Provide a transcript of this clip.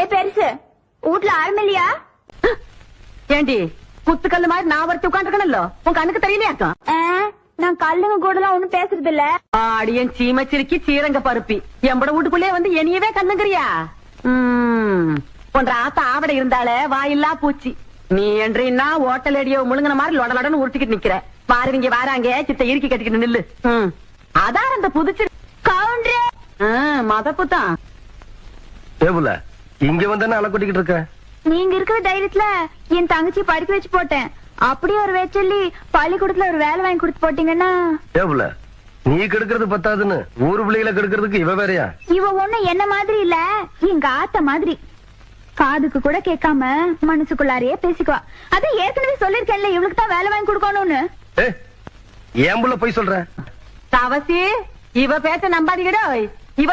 ஏ பெருசு வீட்டுல ஆளும் இல்லையா? ஏண்டி குத்துக்கல்லு மாதிரி நான் ஒருத்தி உட்காந்துருக்கணும்ல, உன் கண்ணுக்கு தெரியலையாக்கும்? நான் கல்லுங்க கூட எல்லாம் ஒண்ணும் பேசுறது இல்ல. ஆடியன் சீமச்சிருக்கி சீரங்க பருப்பி எம்பட வீட்டுக்குள்ளே வந்து என்னையவே கண்ணுங்கிறியா? போன்ற ஆத்த ஆவட இருந்தாலே வாயில்லா பூச்சி. நீ என்றா ஓட்டல் அடியோ முழுங்கின மாதிரி லொடலொடன்னு உருட்டிக்கிட்டு நிக்கிற. பாருவீங்க வாராங்க சித்த இறுக்கி கட்டிக்கிட்டு நில்லு. அதான் அந்த புதுச்சு கவுண்டரே மதப்புதான் இங்க வந்து அலக்கொட்டிக்கிட்டு இருக்க. நீங்க இருக்கிற தைரியத்துல என் தங்கச்சி படிக்க வச்சு போட்டேன். அப்படியே ஒரு வேச்சொல்லி பள்ளிக்கூடத்துல ஒரு வேலை வாங்கி கொடுத்து போட்டீங்கன்னா. நீ கெடுக்கிறது பத்தாதுன்னு ஊரு பிள்ளைகளை கெடுக்கிறதுக்கு இவ வேறையா? இவ ஒண்ணு என்ன மாதிரி இல்ல, எங்க ஆத்த மாதிரி. காதுக்கு கூட கேட்காம மனசுக்குள்ளாரையே பேசிக்குவா. அதான் ஏற்கனவே சொல்லிருக்கேன்ல இவளுக்கு தான் வேலை வாங்கி கொடுக்கணும்னு. ஏன் புள்ள போய் சொல்ற? தவசி இவ பேச்ச நம்பாதீங்கடோ. இவ